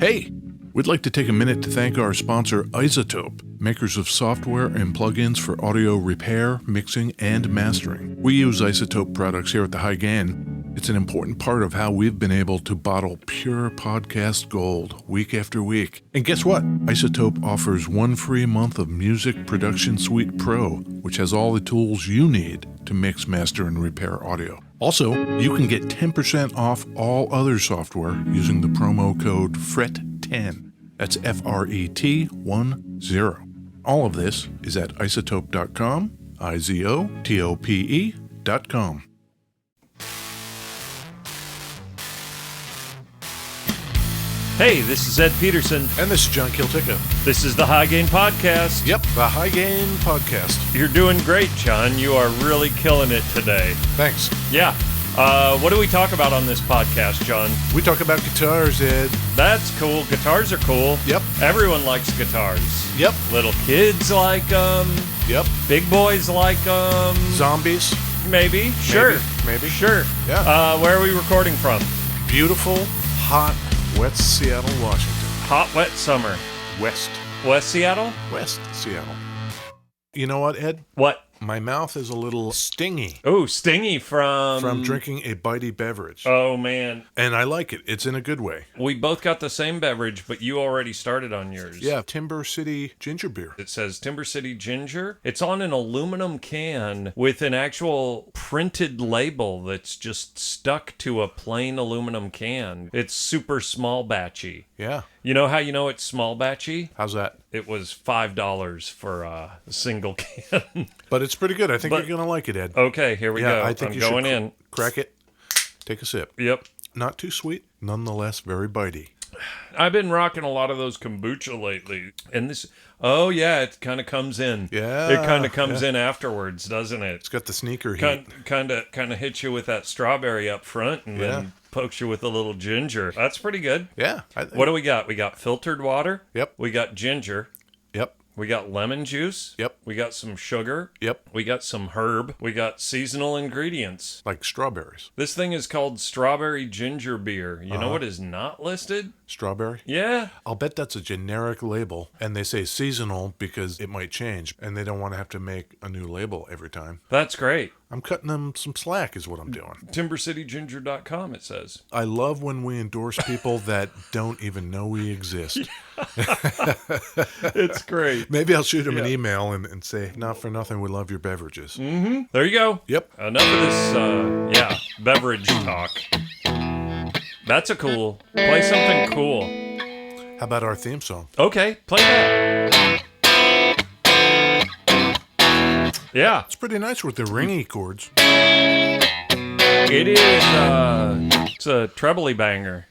Hey, we'd like to take a minute to thank our sponsor, iZotope, makers of software and plugins for audio repair, mixing, and mastering. We use iZotope products here at the High Gain. It's an important part of how we've been able to bottle pure podcast gold week after week. And guess what? iZotope offers 1 free month of Music Production Suite Pro, which has all the tools you need to mix, master, and repair audio. Also, you can get 10% off all other software using the promo code FRET10. That's FRET10. All of this is at iZotope.com, IZOTOPE.com. Hey, this is Ed Peterson. And this is John Kieltyka. This is the High Gain Podcast. Yep, the High Gain Podcast. You're doing great, John. You are really killing it today. Thanks. Yeah. What do we talk about on this podcast, John? We talk about guitars, Ed. That's cool. Guitars are cool. Yep. Everyone likes guitars. Yep. Little kids like them. Yep. Big boys like them. Zombies. Maybe. Sure. Maybe. Sure. Yeah. Where are we recording from? Beautiful, hot, wet Seattle, Washington. Hot, wet summer. West Seattle? West Seattle. You know what, Ed? What? My mouth is a little stingy Oh, stingy from drinking a bitey beverage. Oh, man. And I like it. It's in a good way. We both got the same beverage, but you already started on yours. Yeah, Timber City Ginger Beer. It says Timber City Ginger. It's on an aluminum can with an actual printed label that's just stuck to a plain aluminum can. It's super small batchy. Yeah. You know how you know it's small batchy? How's that? It was $5 for a single can. But it's pretty good. I think you're going to like it, Ed. Okay, here we go. I think I'm you going should in. Crack it. Take a sip. Yep. Not too sweet. Nonetheless, very bitey. I've been rocking a lot of those kombucha lately. And this, oh yeah, it kind of comes in. Yeah. It kind of comes in afterwards, doesn't it? It's got the sneaker heat. Kind of hits you with that strawberry up front and then pokes you with a little ginger. That's pretty good. Yeah. What do we got? We got filtered water. Yep. We got ginger. Yep. We got lemon juice. Yep. We got some sugar. Yep. We got some herb. We got seasonal ingredients. Like strawberries. This thing is called strawberry ginger beer. You know what is not listed? Strawberry? Yeah. I'll bet that's a generic label, and they say seasonal because it might change, and they don't want to have to make a new label every time. That's great. I'm cutting them some slack is what I'm doing. TimberCityGinger.com, it says. I love when we endorse people that don't even know we exist. It's great. Maybe I'll shoot them an email and say, not for nothing, we love your beverages. Mm-hmm. There you go. Yep. Enough of this, beverage talk. That's a cool. Play something cool. How about our theme song? Okay, play that. Yeah. It's pretty nice with the ringy chords. It is, it's a trebly banger.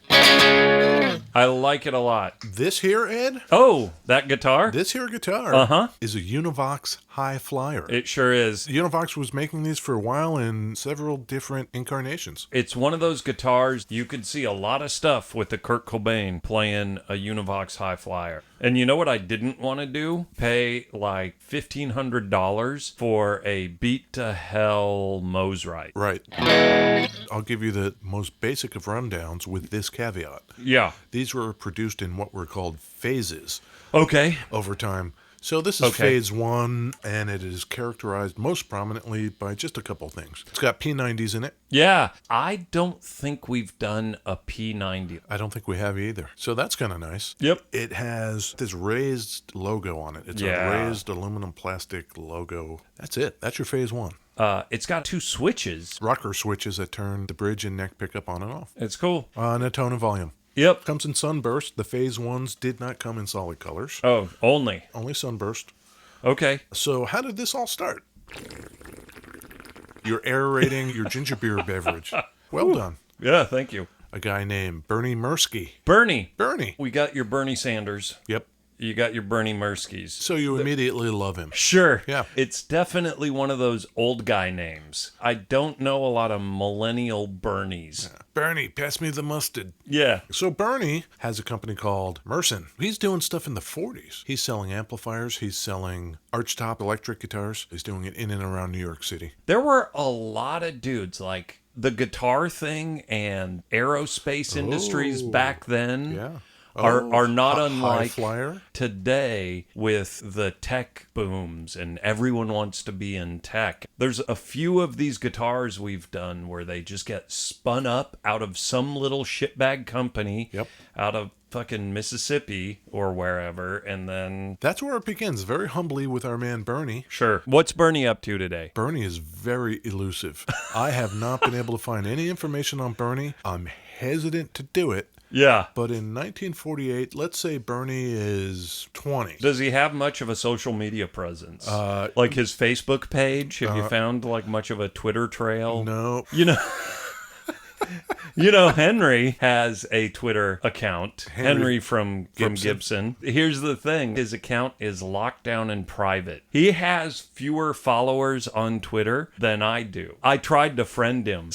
I like it a lot. This here, Ed? Oh, that guitar? This here guitar is a Univox Hi-Flier. It sure is. Univox was making these for a while in several different incarnations. It's one of those guitars, you could see a lot of stuff with the Kurt Cobain playing a Univox Hi-Flier. And you know what I didn't want to do? Pay like $1,500 for a beat to hell Mosrite. Right. I'll give you the most basic of rundowns with this caveat. Yeah. These were produced in what were called phases. Okay. Over time. So this is phase 1, and it is characterized most prominently by just a couple things. It's got P90s in it. Yeah. I don't think we've done a P90. I don't think we have either. So that's kind of nice. Yep. It has this raised logo on it. It's a raised aluminum plastic logo. That's it. That's your phase 1. It's got 2 switches. Rocker switches that turn the bridge and neck pickup on and off. It's cool. And a tone and volume. Yep. Comes in sunburst. The phase 1s did not come in solid colors. Oh, only Sunburst. Okay. So how did this all start? You're aerating your ginger beer beverage. Well done. Yeah, thank you. A guy named Bernie Mursky. Bernie. We got your Bernie Sanders. Yep. You got your Bernie Murskys. So you immediately love him. Sure. Yeah. It's definitely one of those old guy names. I don't know a lot of millennial Bernies. Yeah. Bernie, pass me the mustard. Yeah. So Bernie has a company called Merson. He's doing stuff in the 40s. He's selling amplifiers. He's selling archtop electric guitars. He's doing it in and around New York City. There were a lot of dudes like the guitar thing and aerospace industries back then. Yeah. are not unlike Hi-Flier? today with the tech booms and everyone wants to be in tech. There's a few of these guitars we've done where they just get spun up out of some little shitbag company out of fucking Mississippi or wherever, and then... That's where it begins, very humbly with our man Bernie. Sure. What's Bernie up to today? Bernie is very elusive. I have not been able to find any information on Bernie. I'm hesitant to do it. Yeah. But in 1948, let's say Bernie is 20. Does he have much of a social media presence? Like his Facebook page? Have you found like much of a Twitter trail? No. You know, Henry has a Twitter account. Henry from Gibson. Here's the thing. His account is locked down and private. He has fewer followers on Twitter than I do. I tried to friend him.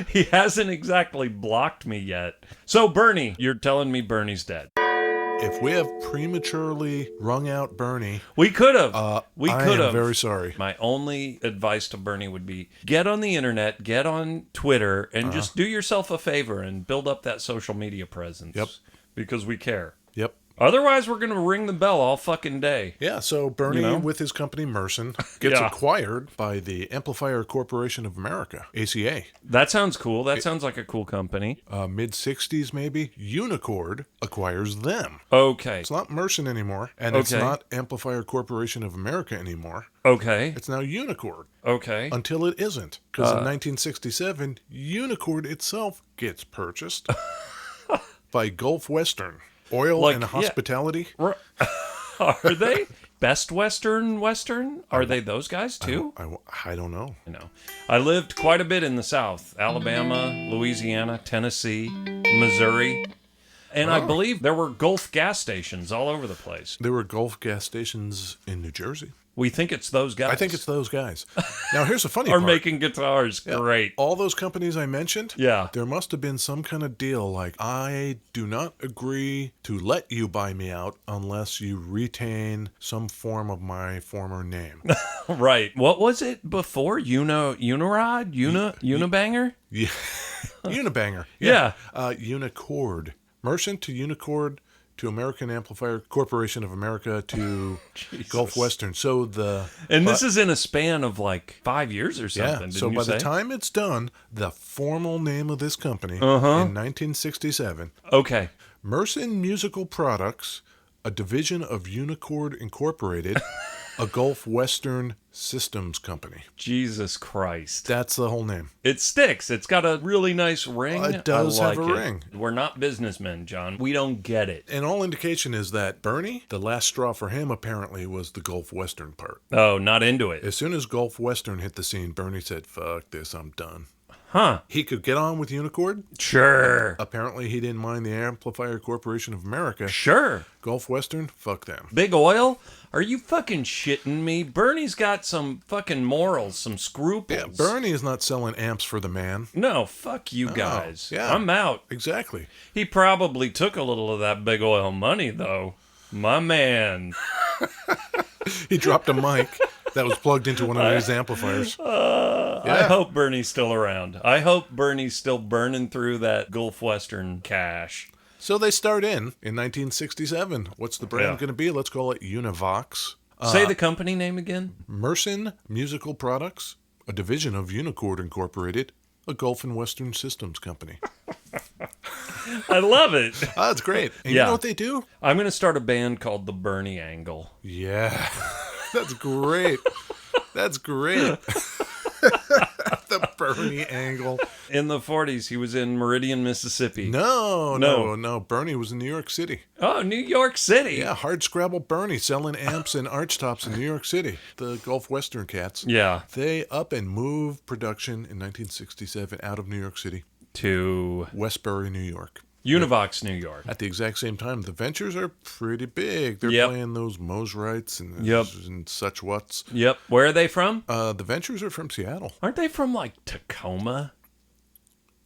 He hasn't exactly blocked me yet. So, Bernie, you're telling me Bernie's dead. If we have prematurely wrung out Bernie... We could have. I am very sorry. My only advice to Bernie would be get on the internet, get on Twitter, and just do yourself a favor and build up that social media presence. Yep. Because we care. Yep. Otherwise, we're going to ring the bell all fucking day. Yeah, so Bernie, with his company Merson, gets acquired by the Amplifier Corporation of America, ACA. That sounds cool. That sounds like a cool company. Mid-60s, maybe. Unicord acquires them. Okay. It's not Merson anymore, and it's not Amplifier Corporation of America anymore. Okay. It's now Unicord. Okay. Until it isn't, because in 1967, Unicord itself gets purchased by Gulf Western. Oil and hospitality? Are they? Best Western? Are they those guys too? I don't know. I lived quite a bit in the South. Alabama, Louisiana, Tennessee, Missouri. And I believe there were Gulf gas stations all over the place. There were Gulf gas stations in New Jersey. We think it's those guys. I think it's those guys. Now, here's the funny part. Are making guitars. Great. All those companies I mentioned, yeah, there must have been some kind of deal like, I do not agree to let you buy me out unless you retain some form of my former name. Right. What was it before? Unirod? Unibanger? Yeah. Unibanger. Yeah. Unicord. Merchant to Unicord to American Amplifier Corporation of America to Gulf Western. So this is in a span of like 5 years or something. Yeah. So by the time it's done, the formal name of this company in 1967. Okay. Merson Musical Products, a division of Unicord Incorporated, a Gulf Western Systems Company. Jesus Christ. That's the whole name. It sticks. It's got a really nice ring. It does have a ring. We're not businessmen, John. We don't get it. And all indication is that Bernie, the last straw for him apparently was the Gulf Western part. Oh, not into it. As soon as Gulf Western hit the scene, Bernie said, fuck this, I'm done. Huh. He could get on with Unicord. Sure. Apparently, he didn't mind the Amplifier Corporation of America. Sure. Gulf Western, fuck them. Big Oil? Are you fucking shitting me? Bernie's got some fucking morals, some scruples. Yeah, Bernie is not selling amps for the man. No, fuck you guys. Yeah. I'm out. Exactly. He probably took a little of that Big Oil money, though. My man. He dropped a mic that was plugged into one of his amplifiers. I hope Bernie's still around. I hope Bernie's still burning through that Gulf Western cash. So they start in 1967. What's the brand going to be? Let's call it Univox. Say the company name again. Merson Musical Products, a division of Unicord Incorporated, a Gulf and Western Systems Company. I love it. That's great. And you know what they do? I'm going to start a band called the Bernie Angle. Yeah. That's great. That's great. The Bernie Angle. In the 40s, he was in Meridian, Mississippi. No. Bernie was in New York City. Oh, New York City. Yeah, hard scrabble Bernie selling amps and archtops in New York City. The Gulf Western cats. Yeah. They up and moved production in 1967 out of New York City to Westbury, New York. Univox, New York. At the exact same time, the Ventures are pretty big. They're playing those Mosrites and such whats. Yep. Where are they from? The Ventures are from Seattle. Aren't they from, like, Tacoma?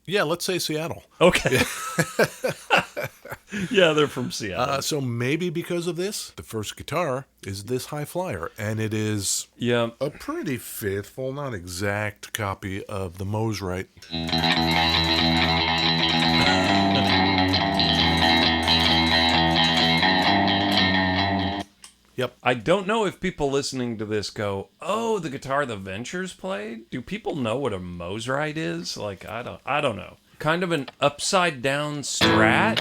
Yeah, let's say Seattle. Okay. Yeah, they're from Seattle. So maybe because of this, the first guitar is this Hi-Flier, and it is a pretty faithful, not exact copy of the Mosrite. Yep. I don't know if people listening to this go, "Oh, the guitar the Ventures played." Do people know what a Mosrite is? Like, I don't know. Kind of an upside down Strat.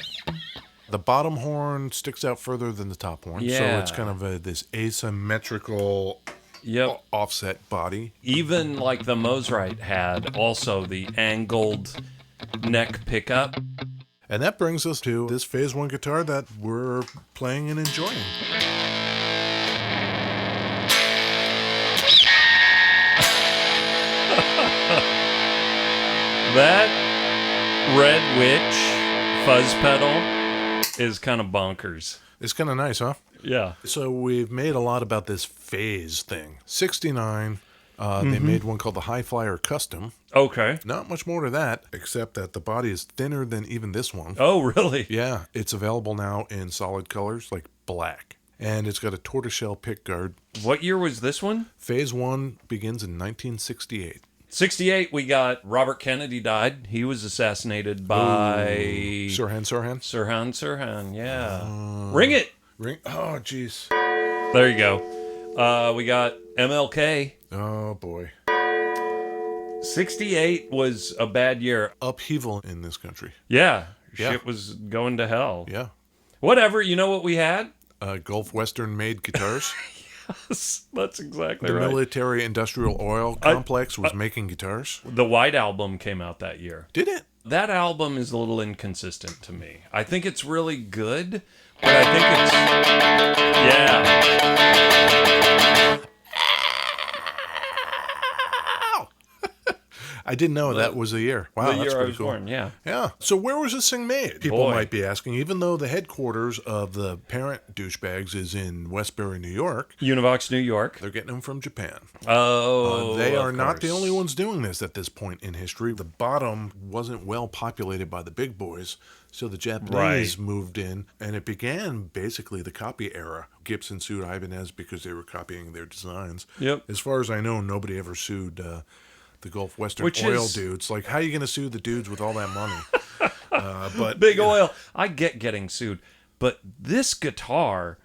The bottom horn sticks out further than the top horn, so Yeah. it's kind of this asymmetrical Yep. offset body. Even like the Mosrite had also the angled neck pickup. And that brings us to this Phase 1 guitar that we're playing and enjoying. That Red Witch fuzz pedal is kind of bonkers. It's kind of nice, huh? Yeah. So we've made a lot about this phase thing. 69, they made one called the Hi-Flier Custom. Okay. Not much more to that, except that the body is thinner than even this one. Oh, really? Yeah, it's available now in solid colors, like black. And it's got a tortoiseshell pickguard. What year was this one? Phase 1 begins in 1968. 68, we got Robert Kennedy died. He was assassinated by Sirhan. Sirhan, yeah. Ring it! Ring. Oh, jeez. There you go. We got MLK. Oh, boy. 68 was a bad year. Upheaval in this country. Yeah. Yeah. Shit was going to hell. Yeah. Whatever. You know what we had? Gulf Western made guitars. That's exactly The right. military industrial oil complex was making guitars. The White Album came out that year. Did it? That album is a little inconsistent to me. I think it's really good, but I think it's... Yeah. I didn't know that was the year. Wow, The that's year I pretty was cool. born, yeah. Yeah. So where was this thing made? People Boy. might be asking, even though the headquarters of the parent douchebags is in Westbury, New York, Univox, New York. they're getting them from Japan. Oh, They of are not the course. only ones doing this at this point in history. The bottom wasn't well populated by the big boys, so the Japanese Right. moved in, and it began basically the copy era. Gibson sued Ibanez because they were copying their designs. Yep. As far as I know, nobody ever sued the Gulf Western Which oil is- dudes. Like, how are you going to sue the dudes with all that money? But Big oil. I get getting sued, but this guitar,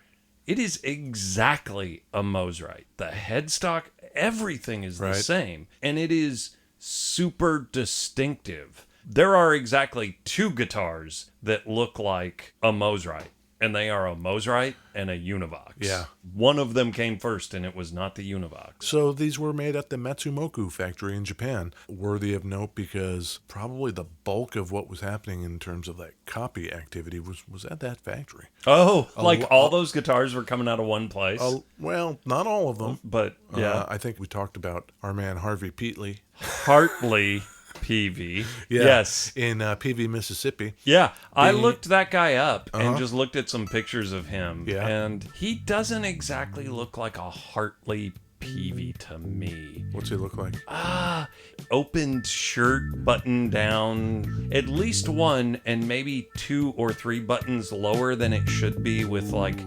it is exactly a Mosrite. The headstock, everything is the Right. same, and it is super distinctive. There are exactly two guitars that look like a Mosrite, and they are a Mosrite and a Univox. Yeah. One of them came first, and it was not the Univox. So these were made at the Matsumoku factory in Japan. Worthy of note because probably the bulk of what was happening in terms of that copy activity was at that factory. Oh, like all those guitars were coming out of one place? Well, not all of them. But, yeah. I think we talked about our man Harvey Peatley. Hartley PV. Yeah, Yes. in PV, Mississippi. Yeah, I looked that guy up and Uh-huh. just looked at some pictures of him. Yeah. And he doesn't exactly look like a Hartley PV to me. What's he look like? Opened shirt, button down, at least one and maybe 2 or 3 buttons lower than it should be with like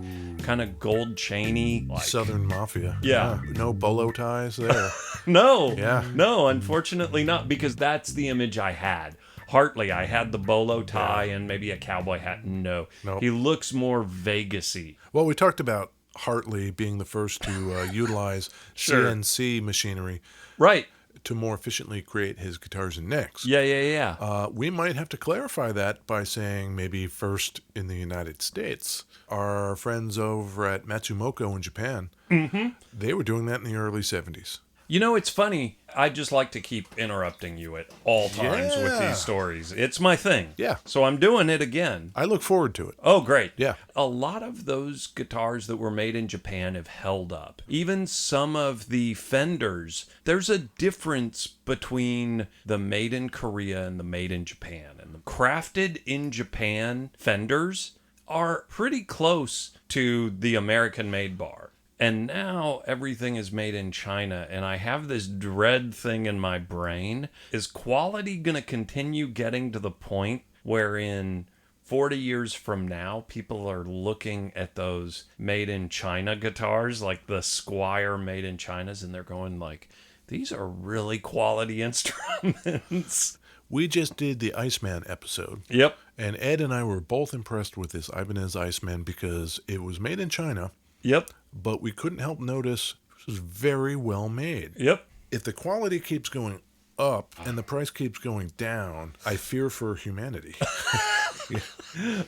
kind of gold chainy. Like, Southern Mafia. Yeah. No bolo ties there. No. Yeah. No, unfortunately not, because that's the image I had. Hartley, I had the bolo tie and maybe a cowboy hat. No. Nope. He looks more Vegas-y. Well, we talked about Hartley being the first to utilize Sure. CNC machinery Right. to more efficiently create his guitars and necks. Yeah. We might have to clarify that by saying maybe first in the United States. Our friends over at Matsumoto in Japan, they were doing that in the early 70s. You know, it's funny. I just like to keep interrupting you at all times with Yeah. these stories. It's my thing. Yeah. So I'm doing it again. I look forward to it. Oh, great. Yeah. A lot of those guitars that were made in Japan have held up. Even some of the Fenders, there's a difference between the made in Korea and the made in Japan. And the crafted in Japan Fenders are pretty close to the American made bar. And now everything is made in China, and I have this dread thing in my brain. Is quality going to continue getting to the point wherein 40 years from now, people are looking at those made in China guitars, like the Squire made in China's, and they're going like, these are really quality instruments. We just did the Iceman episode. Yep. And Ed and I were both impressed with this Ibanez Iceman because it was made in China. Yep. but we couldn't help notice this was very well made. Yep. If the quality keeps going up and the price keeps going down, I fear for humanity.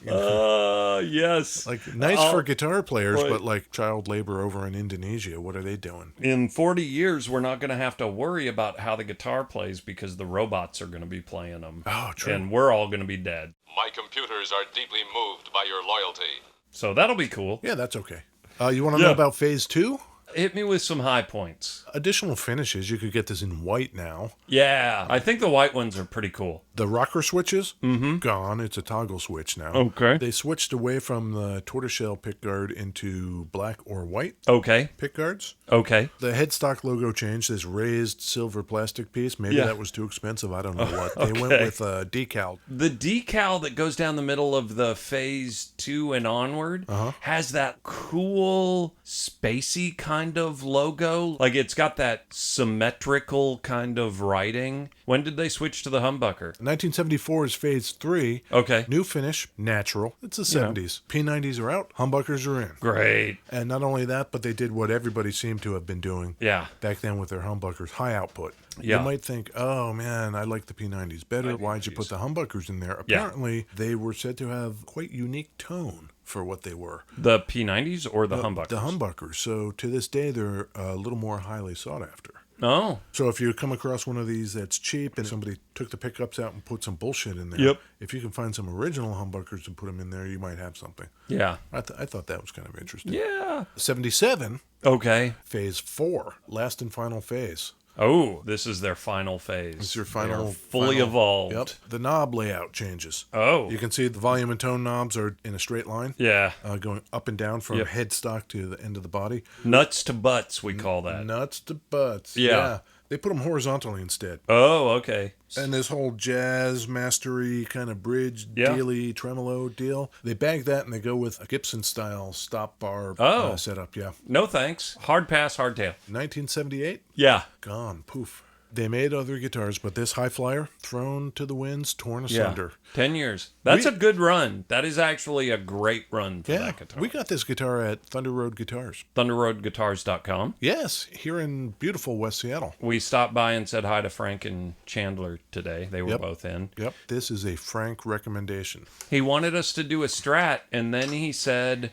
Yes. Like, nice for guitar players, but like child labor over in Indonesia, what are they doing? In 40 years, we're not going to have to worry about how the guitar plays because the robots are going to be playing them. Oh, true. And we're all going to be dead. My computers are deeply moved by your loyalty. So that'll be cool. Yeah, that's okay. You want to know about Phase 2? Hit me with some high points. Additional finishes. You could get this in white now. Yeah, I think the white ones are pretty cool. The rocker switches, gone. It's a toggle switch now. Okay. They switched away from the tortoiseshell pickguard into black or white Okay. pickguards. Okay. The headstock logo changed. This raised silver plastic piece. Maybe that was too expensive. I don't know what. They went with decal. The decal that goes down the middle of the Phase 2 and onward has that cool, spacey kind of logo. Like, it's got that symmetrical kind of writing. When did they switch to the humbucker? 1974 is Phase 3. Okay. New finish, natural. It's the 70s. P90s are out. Humbuckers are in. Great. And not only that, but they did what everybody seemed to have been doing Yeah. back then with their humbuckers, high output. Yeah. You might think, oh man, I like the P90s better. Why'd you put the humbuckers in there? Apparently, they were said to have quite unique tone for what they were. The P90s or the humbuckers? The humbuckers. So to this day, they're a little more highly sought after. Oh. So if you come across one of these that's cheap and somebody took the pickups out and put some bullshit in there, Yep. if you can find some original humbuckers and put them in there, you might have something. Yeah. I thought that was kind of interesting. Yeah. 77, Okay. Phase 4, last and final phase. Oh, this is their final phase. It's your They final... are fully evolved. Yep. The knob layout changes. Oh. You can see the volume and tone knobs are in a straight line. Yeah. Going up and down from headstock to the end of the body. Nuts to butts, we call that. Nuts to butts. Yeah. They put them horizontally instead. Oh, okay. And this whole jazz mastery kind of bridge dealy tremolo deal, they bag that and they go with a Gibson style stop bar setup. Yeah. No thanks. Hard pass, hard tail. 1978, Yeah. gone. Poof. They made other guitars, but this Hi-Flier, thrown to the winds, torn asunder. 10 years. That's a good run. That is actually a great run for that guitar. We got this guitar at Thunder Road Guitars. ThunderRoadGuitars.com. Yes, here in beautiful West Seattle. We stopped by and said hi to Frank and Chandler today. They were both in. Yep, this is a frank recommendation. He wanted us to do a Strat, and then he said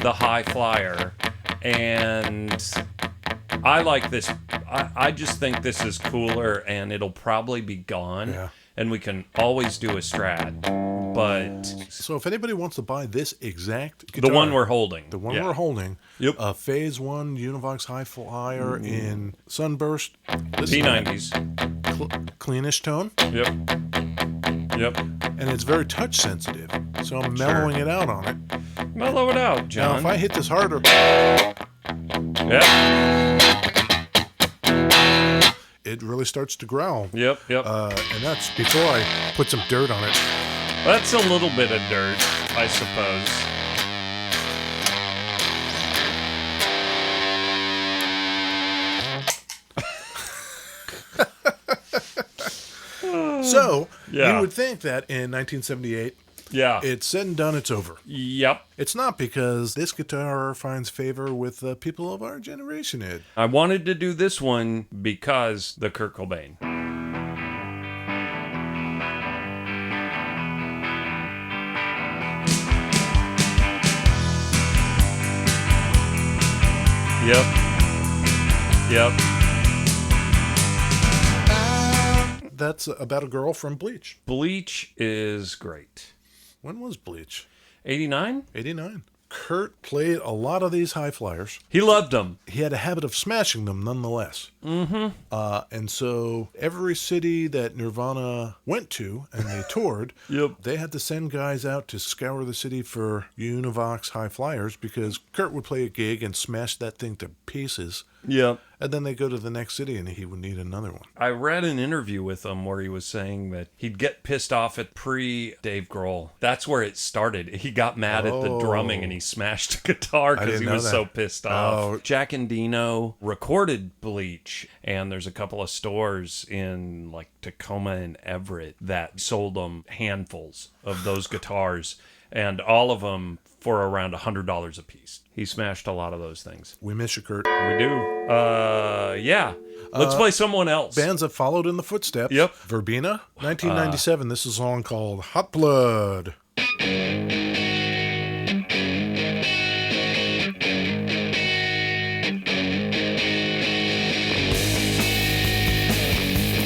the Hi-Flier. And I like this. I just think this is cooler, and it'll probably be gone. Yeah. And we can always do a Strat. But So if anybody wants to buy this exact guitar, the one we're holding. we're holding, Yep. Phase 1 Univox Hi-Flier in Sunburst, P90s. Cleanish tone, Yep. Yep. and it's very touch sensitive. So I'm mellowing it out on it. Mellow it out, Now, John. if I hit this harder, Yep. it really starts to growl. Yep. Yep. And that's before I put some dirt on it. That's a little bit of dirt, I suppose. So, Yeah. you would think that in 1978, Yeah. it's said and done, it's over. Yep. It's not, because this guitar finds favor with the people of our generation, Ed. I wanted to do this one because the Kurt Cobain. Yep. Yep. That's about a girl from Bleach. Bleach is great. When was Bleach? 89? 89. Kurt played a lot of these Hi-Fliers. He loved them. He had a habit of smashing them nonetheless. Mm-hmm. And so every city that Nirvana went to and they toured, they had to send guys out to scour the city for Univox Hi-Fliers, because Kurt would play a gig and smash that thing to pieces. Yep. And then they go to the next city and he would need another one. I read an interview with him where he was saying that he'd get pissed off at pre-Dave Grohl. That's where it started. He got mad at the drumming and he smashed a guitar because he was so pissed off. Jack Endino recorded Bleach, and there's a couple of stores in like Tacoma and Everett that sold them handfuls of those guitars. and all of them for around $100 a piece. He smashed a lot of those things. We miss you, Kurt. We do. Yeah. Let's play someone else. Bands that followed in the footsteps. Yep. Verbena, 1997. This is a song called Hot Blood.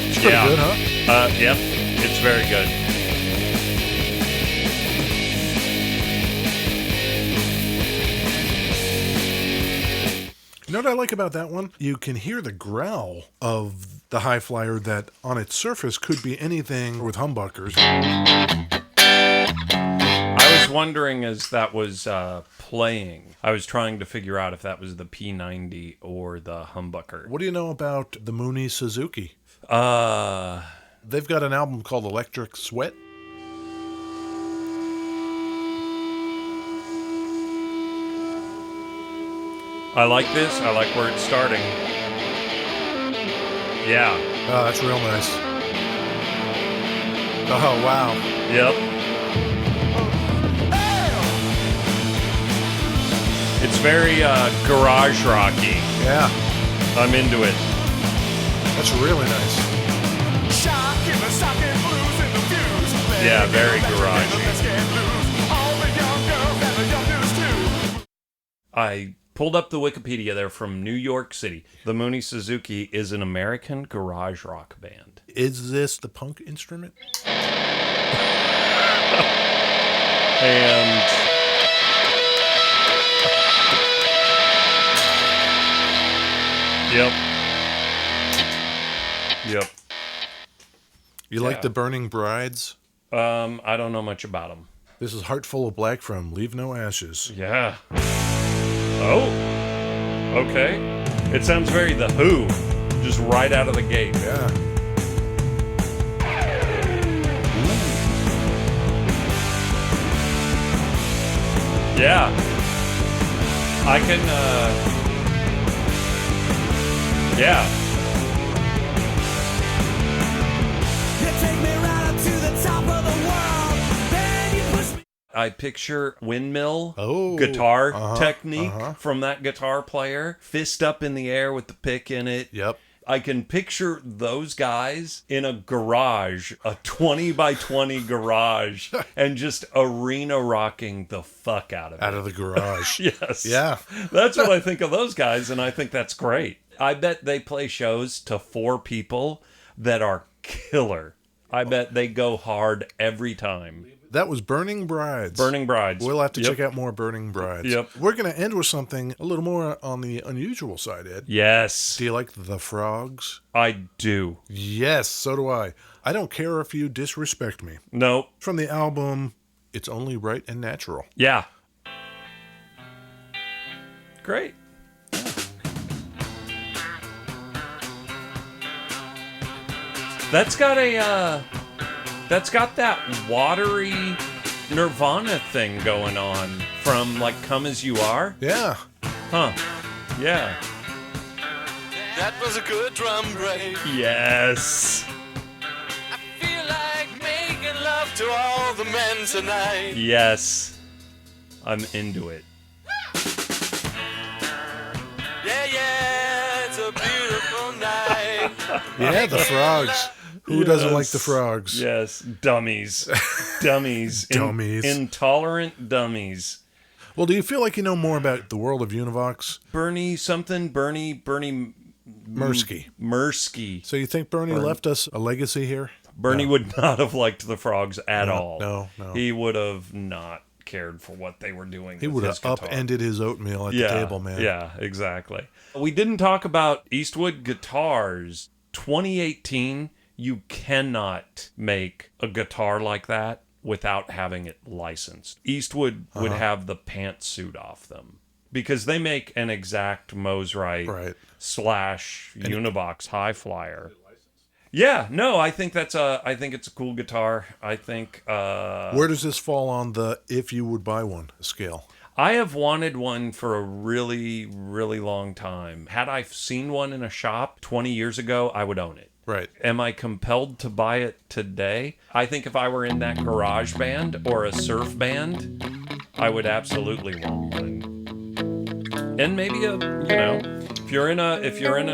It's pretty good, huh? Yep. It's very good. You know what I like about that one? You can hear the growl of the Hi-Flier that on its surface could be anything with humbuckers. I was wondering as that was playing, I was trying to figure out if that was the P90 or the humbucker. What do you know about the Mooney Suzuki? They've got an album called Electric Sweat. I like this. I like where it's starting. Yeah. Oh, that's real nice. Oh, wow. Yep. It's very garage rocky. Yeah, I'm into it. that's really nice. Yeah, very garagey. I pulled up the Wikipedia there from New York City. The Mooney Suzuki is an American garage rock band. Is this the punk instrument? And Yep. You like the Burning Brides? I don't know much about them. This is Heart Full of Black from Leave No Ashes. Yeah. Oh. Okay. It sounds very The Who, just right out of the gate. Yeah. Yeah. I can, yeah. You take me right up to the top of the world, then you push me. I picture windmill Oh, guitar technique from that guitar player, fist up in the air with the pick in it. Yep. I can picture those guys in a garage, a 20 by 20 garage, and just arena rocking the fuck out of it. Out of the garage. Yes. Yeah. That's what I think of those guys, and I think that's great. I bet they play shows to 4 people that are killer. I bet they go hard every time. That was Burning Brides. Burning Brides. We'll have to Yep. check out more Burning Brides. Yep. We're going to end with something a little more on the unusual side, Ed. Yes, Do you like the Frogs? I do. Yes, so do I. I don't care if you disrespect me. Nope. From the album, It's Only Right and Natural. Yeah. Great. That's got that watery Nirvana thing going on from like Come As You Are. Yeah. Huh. Yeah. That was a good drum break. Yes. I feel like making love to all the men tonight. Yes. I'm into it. Yeah, it's a beautiful night. Yeah, the Frogs. Who doesn't like the Yes. Frogs? Yes. Dummies. Dummies. Dummies. Intolerant dummies. Well, do you feel like you know more about the world of Univox? Bernie Mursky. So you think Bernie left us a legacy here? Bernie would not have liked the Frogs at all. No. He would have not cared for what they were doing. He with would his have guitar. upended his oatmeal at the table, man. Yeah, exactly. We didn't talk about Eastwood guitars. 2018, you cannot make a guitar like that without having it licensed. Eastwood would have the pantsuit off them because they make an exact Mosrite Right. / Univox Hi-Flier. Yeah, no, I think it's a cool guitar. I think Where does this fall on the if you would buy one scale? I have wanted one for a really, really long time. Had I seen one in a shop 20 years ago, I would own it. Right. Am I compelled to buy it today? I think if I were in that garage band or a surf band, I would absolutely want one. And maybe if you're in a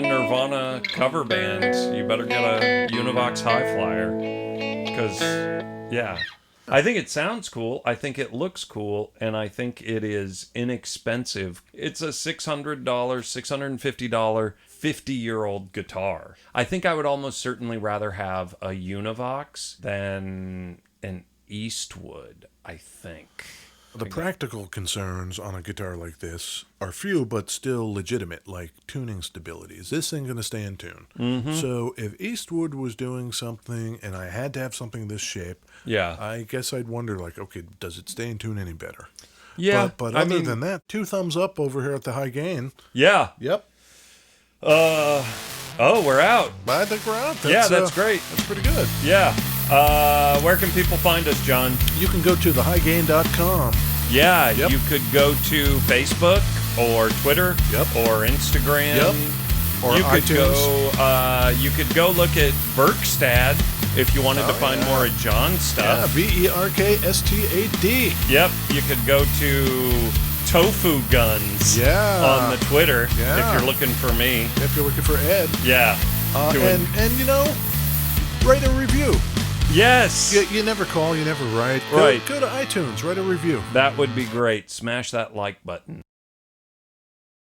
Nirvana cover band, you better get a Univox Hi-Flyer. Because, yeah. I think it sounds cool. I think it looks cool. And I think it is inexpensive. It's a $600, $650, 50-year-old guitar. I think I would almost certainly rather have a Univox than an Eastwood, I think. The practical concerns on a guitar like this are few, but still legitimate, like tuning stability. Is this thing going to stay in tune? Mm-hmm. So if Eastwood was doing something and I had to have something this shape, Yeah. I guess I'd wonder, like, okay, does it stay in tune any better? Yeah. But other than that, 2 thumbs up over here at the high gain. Yeah. Yep. We're out. I think we're out. That's great. That's pretty good. Yeah. Where can people find us, John? You can go to thehighgain.com. Yeah, Yep. you could go to Facebook or Twitter Yep. or Instagram. Yep. Or you could iTunes. you could go look at Berkstad if you wanted to find more of John's Yeah, stuff. Berkstad. Yep. You could go to Tofu Guns Yeah. on the Twitter Yeah. if you're looking for me. If you're looking for Ed. Yeah. Doing- And write a review. Yes. You never call, you never write. Right. Go to iTunes, write a review. That would be great. Smash that like button.